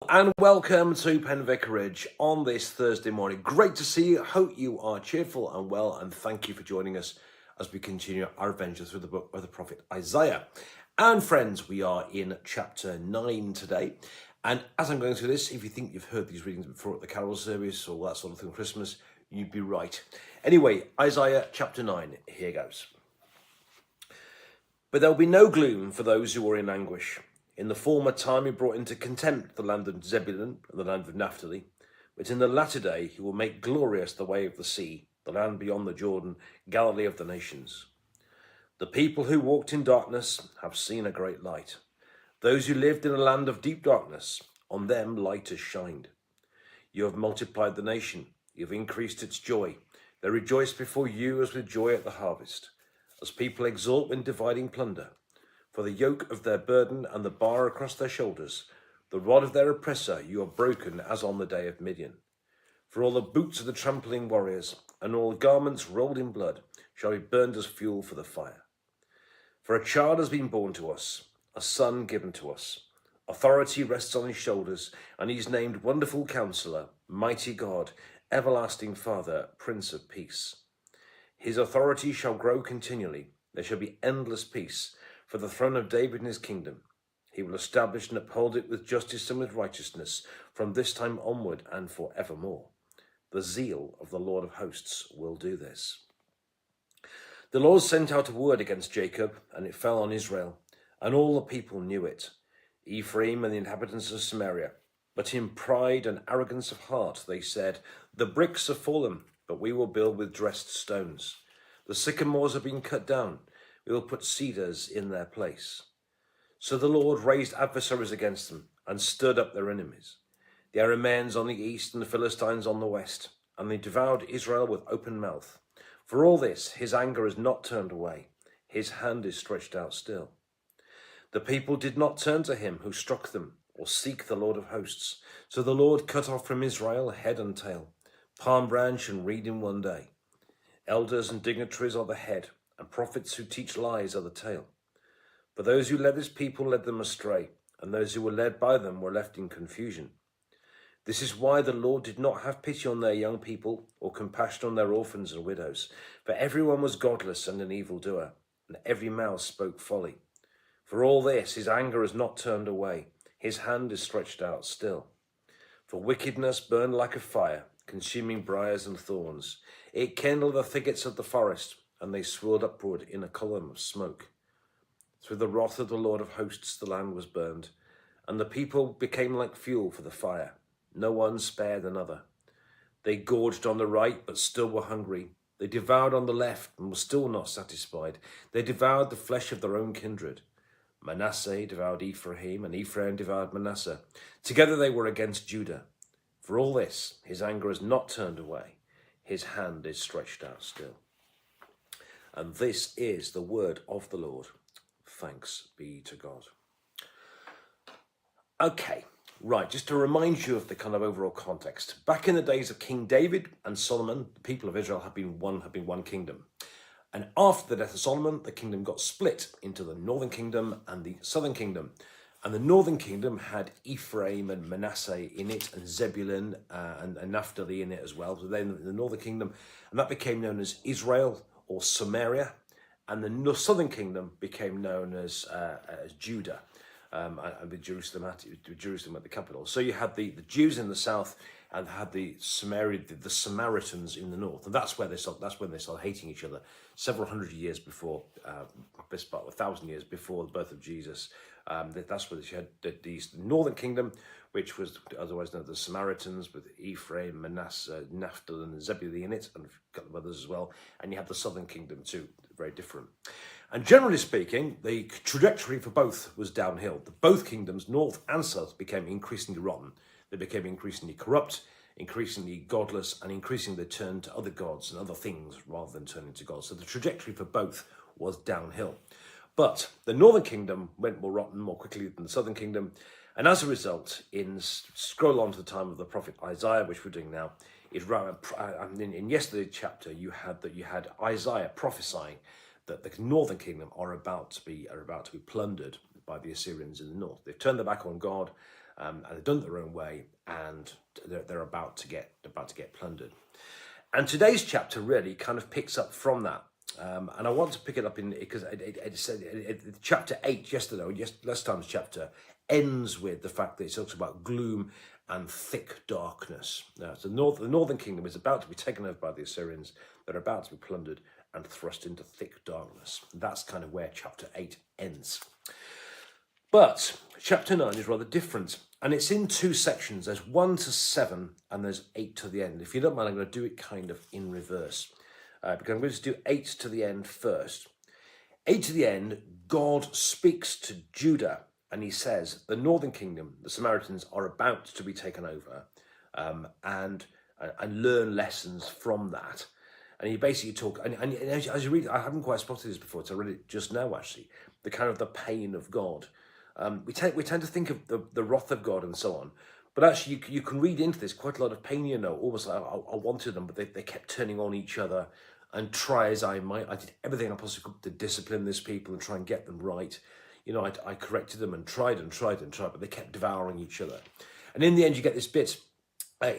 And welcome to Penn Vicarage on this Thursday morning. Great to see you. Hope you are cheerful and well, and thank you for joining us as we continue our adventure through the book of the prophet Isaiah. And friends, we are in chapter 9 today. And as I'm going through this, if you think you've heard these readings before at the carol service or that sort of thing, Christmas, you'd be right. Anyway, Isaiah chapter 9, here goes. But there will be no gloom for those who are in anguish. In the former time he brought into contempt the land of Zebulun and the land of Naphtali, but in the latter day he will make glorious the way of the sea, the land beyond the Jordan, Galilee of the nations. The people who walked in darkness have seen a great light. Those who lived in a land of deep darkness, on them light has shined. You have multiplied the nation, you have increased its joy. They rejoice before you as with joy at the harvest, as people exult when dividing plunder. For the yoke of their burden and the bar across their shoulders, the rod of their oppressor, you are broken as on the day of Midian. For all the boots of the trampling warriors and all the garments rolled in blood shall be burned as fuel for the fire. For a child has been born to us, a son given to us. Authority rests on his shoulders, and he is named Wonderful Counselor, Mighty God, Everlasting Father, Prince of Peace. His authority shall grow continually. There shall be endless peace for the throne of David and his kingdom. He will establish and uphold it with justice and with righteousness from this time onward and forevermore. The zeal of the Lord of hosts will do this. The Lord sent out a word against Jacob, and it fell on Israel, and all the people knew it, Ephraim and the inhabitants of Samaria. But in pride and arrogance of heart they said, the bricks have fallen, but we will build with dressed stones. The sycamores have been cut down. We will put cedars in their place. So the Lord raised adversaries against them and stirred up their enemies, the Arameans on the east and the Philistines on the west, and they devoured Israel with open mouth. For all this, his anger is not turned away. His hand is stretched out still. The people did not turn to him who struck them or seek the Lord of hosts. So the Lord cut off from Israel head and tail, palm branch and reed in one day. Elders and dignitaries are the head, and prophets who teach lies are the tail. For those who led his people led them astray, and those who were led by them were left in confusion. This is why the Lord did not have pity on their young people or compassion on their orphans and widows. For everyone was godless and an evildoer, and every mouth spoke folly. For all this his anger is not turned away, his hand is stretched out still. For wickedness burned like a fire, consuming briars and thorns. It kindled the thickets of the forest, and they swirled upward in a column of smoke. Through the wrath of the Lord of hosts the land was burned, and the people became like fuel for the fire. No one spared another. They gorged on the right, but still were hungry. They devoured on the left, and were still not satisfied. They devoured the flesh of their own kindred. Manasseh devoured Ephraim, and Ephraim devoured Manasseh. Together they were against Judah. For all this, his anger is not turned away. His hand is stretched out still. And this is the word of the Lord. Thanks be to God. Okay, right, just to remind you of the kind of overall context. Back in the days of King David and Solomon, the people of Israel have been one kingdom. And after the death of Solomon, the kingdom got split into the northern kingdom and the southern kingdom. And the northern kingdom had Ephraim and Manasseh in it, and Zebulun and Naphtali in it as well. So then the northern kingdom, and that became known as Israel or Samaria, and the southern kingdom became known as Judah, and with Jerusalem at the capital. So you had the Jews in the south, and had the Samaritans in the north, and that's when they started hating each other. Several hundred years before, best part 1,000 years before the birth of Jesus. That's where you had the northern kingdom, which was otherwise known as the Samaritans, with Ephraim, Manasseh, Naphtali, and Zebulun in it, and a couple of others as well. And you had the southern kingdom too, very different. And generally speaking, the trajectory for both was downhill. Both kingdoms, north and south, became increasingly rotten. They became increasingly corrupt, increasingly godless, and increasingly they turned to other gods and other things rather than turning to God. So the trajectory for both was downhill. But the northern kingdom went more rotten more quickly than the southern kingdom. And as a result, scroll on to the time of the prophet Isaiah, which we're doing now, in yesterday's chapter, you had Isaiah prophesying that the northern kingdom are about to be plundered by the Assyrians in the north. They've turned their back on God, and they've done it their own way, and they're about to get plundered. And today's chapter really kind of picks up from that. And I want to pick it up in because it said chapter 8 yesterday, or last time's chapter, ends with the fact that it talks about gloom and thick darkness. Now, so the northern kingdom is about to be taken over by the Assyrians. They're about to be plundered and thrust into thick darkness. That's kind of where chapter 8 ends. But chapter 9 is rather different, and it's in two sections. There's 1 to 7, and there's 8 to the end. If you don't mind, I'm going to do it kind of in reverse, because I'm going to do 8 to the end first. 8 to the end, God speaks to Judah, and he says, the northern kingdom, the Samaritans, are about to be taken over, and learn lessons from that. And he basically talk, and as you read, I haven't quite spotted this before, so I read it just now actually, the kind of the pain of God. We tend to think of the wrath of God and so on, but actually you can read into this quite a lot of pain, almost like I wanted them, but they kept turning on each other, and try as I might, I did everything I possibly could to discipline these people and try and get them right. I corrected them and tried, but they kept devouring each other. And in the end, you get this bit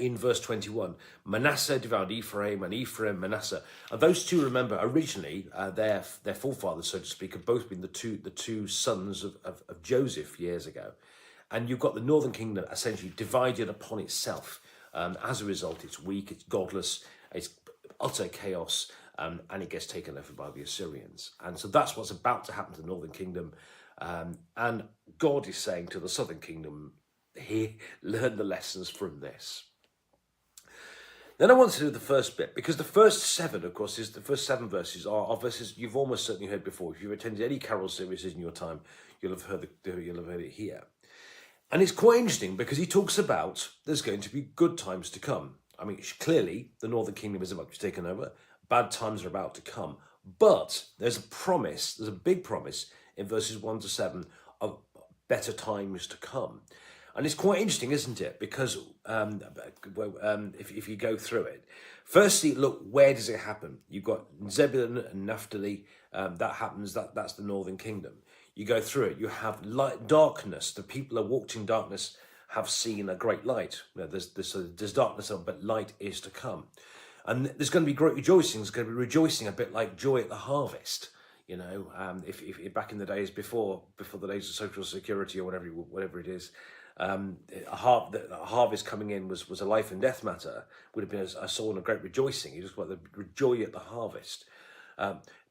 in verse 21, Manasseh devoured Ephraim, and Ephraim Manasseh. And those two, remember, originally their forefathers, so to speak, have both been the two sons of Joseph years ago. And you've got the northern kingdom essentially divided upon itself. As a result, it's weak, it's godless, it's utter chaos, and it gets taken over by the Assyrians. And so that's what's about to happen to the northern kingdom. And God is saying to the southern kingdom, here, learn the lessons from this. Then I want to do the first bit, because the first 7, of course, the first 7 verses are verses you've almost certainly heard before. If you've attended any carol services in your time, you'll have heard it here. And it's quite interesting because he talks about there's going to be good times to come. I mean, clearly the northern kingdom is about to be taken over. Bad times are about to come. But there's a big promise in verses 1 to 7 of better times to come. And it's quite interesting, isn't it? Because if you go through it, firstly, look, where does it happen? You've got Zebulun and Naphtali. That happens. That's the northern kingdom. You go through it. You have light, darkness. The people who walked in darkness have seen a great light. There's darkness, but light is to come. And there's going to be great rejoicing. There's going to be rejoicing a bit like joy at the harvest. If back in the days before the days of Social Security or whatever it is. A harvest coming in was a life and death matter, would have been a soul and a great rejoicing. You just want the joy at the harvest.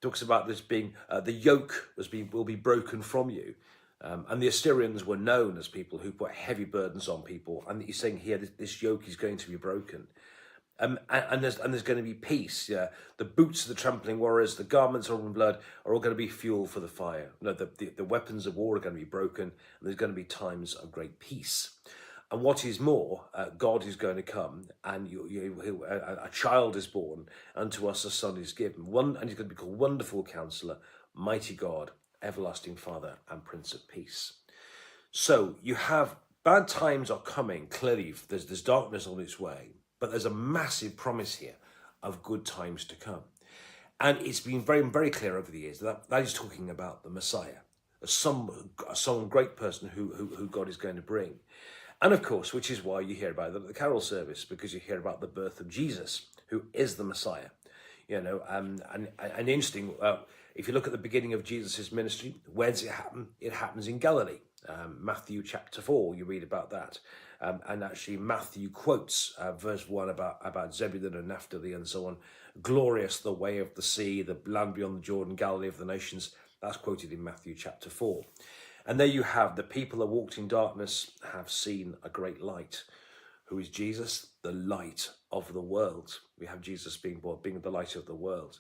Talks about this being the yoke will be broken from you, and the Assyrians were known as people who put heavy burdens on people, and he's saying here this yoke is going to be broken. And there's going to be peace. Yeah, the boots of the trampling warriors, the garments of blood are all going to be fuel for the fire. No, the weapons of war are going to be broken, and there's going to be times of great peace. And what is more, God is going to come, and a child is born, and to us a son is given. And he's going to be called Wonderful Counselor, Mighty God, Everlasting Father, and Prince of Peace. So you have bad times are coming. Clearly, there's darkness on its way. But there's a massive promise here of good times to come. And it's been very, very clear over the years that is talking about the Messiah, some great person who God is going to bring. And of course, which is why you hear about it at the carol service, because you hear about the birth of Jesus, who is the Messiah. And interesting, if you look at the beginning of Jesus' ministry, where does it happen? It happens in Galilee. Matthew chapter 4, you read about that. And actually Matthew quotes verse 1 about Zebulun and Naphtali and so on. Glorious the way of the sea, the land beyond the Jordan, Galilee of the nations. That's quoted in Matthew chapter 4. And there you have the people that walked in darkness have seen a great light. Who is Jesus? The light of the world. We have Jesus being the light of the world.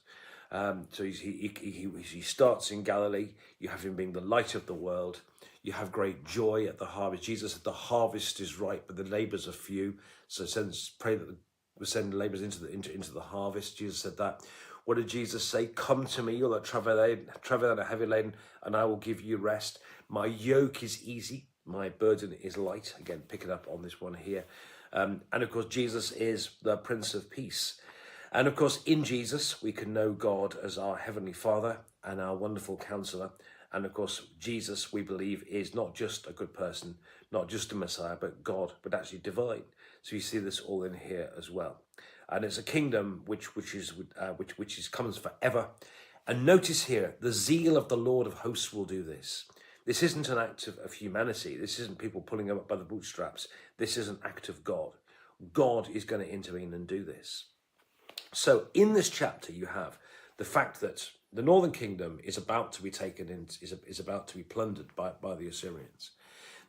So he starts in Galilee. You have him being the light of the world. You have great joy at the harvest. Jesus said the harvest is ripe, but the labours are few. So pray that we send labourers into the harvest. Jesus said that. What did Jesus say? Come to me, all that travel and are heavy laden, and I will give you rest. My yoke is easy, my burden is light. Again, pick it up on this one here. And of course, Jesus is the Prince of Peace. And of course, in Jesus, we can know God as our Heavenly Father and our Wonderful Counselor And of course, Jesus, we believe, is not just a good person, not just a Messiah, but God, but actually divine. So you see this all in here as well. And it's a kingdom which comes forever. And notice here, the zeal of the Lord of hosts will do this. This isn't an act of humanity. This isn't people pulling them up by the bootstraps. This is an act of God. God is going to intervene and do this. So in this chapter, you have the fact that the northern kingdom is about to be taken in, is about to be plundered by the Assyrians.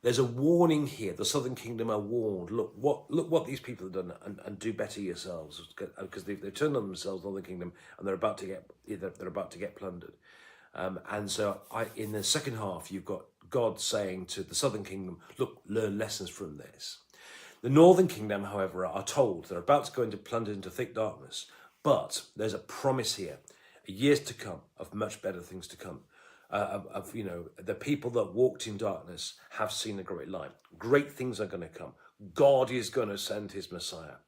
There's a warning here. The southern kingdom are warned. Look what these people have done, and do better yourselves, because they've turned on themselves, northern kingdom, and they're about to get plundered. And so in the second half, you've got God saying to the southern kingdom, look, learn lessons from this. The northern kingdom, however, are told they're about to go into plunder into thick darkness, but there's a promise here, years to come, of much better things to come. The people that walked in darkness have seen a great light. Great things are going to come. God is going to send his Messiah.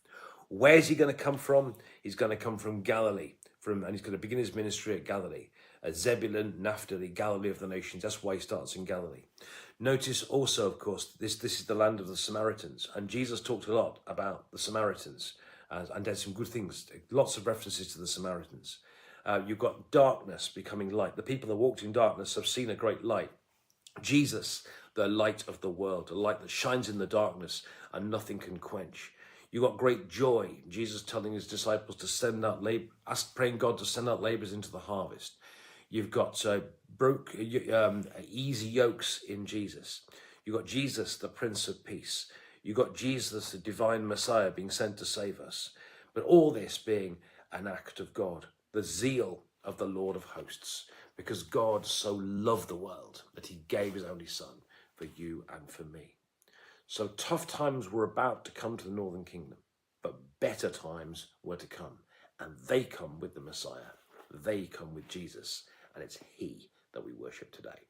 Where's he going to come from? He's going to come from Galilee, and he's going to begin his ministry at Galilee. Zebulun, Naphtali, Galilee of the nations. That's why he starts in Galilee. Notice also, of course, this is the land of the Samaritans. And Jesus talked a lot about the Samaritans and did some good things. Lots of references to the Samaritans. You've got darkness becoming light. The people that walked in darkness have seen a great light. Jesus, the light of the world, a light that shines in the darkness and nothing can quench. You've got great joy. Jesus telling his disciples to send out praying God to send out laborers into the harvest. You've got easy yokes in Jesus. You've got Jesus, the Prince of Peace. You've got Jesus, the divine Messiah, being sent to save us. But all this being an act of God, the zeal of the Lord of hosts, because God so loved the world that he gave his only son for you and for me. So tough times were about to come to the northern kingdom, but better times were to come. And they come with the Messiah. They come with Jesus. And it's he that we worship today.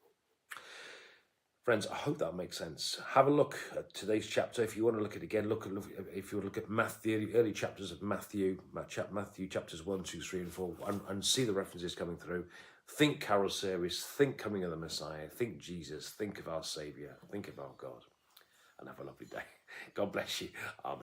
Friends, I hope that makes sense. Have a look at today's chapter. If you want to look at it again, if you want to look at Matthew, the early chapters of Matthew chapters 1, 2, 3, and 4, and see the references coming through. Think Carol series, think Coming of the Messiah, think Jesus, think of our Saviour, think of our God, and have a lovely day. God bless you. Amen.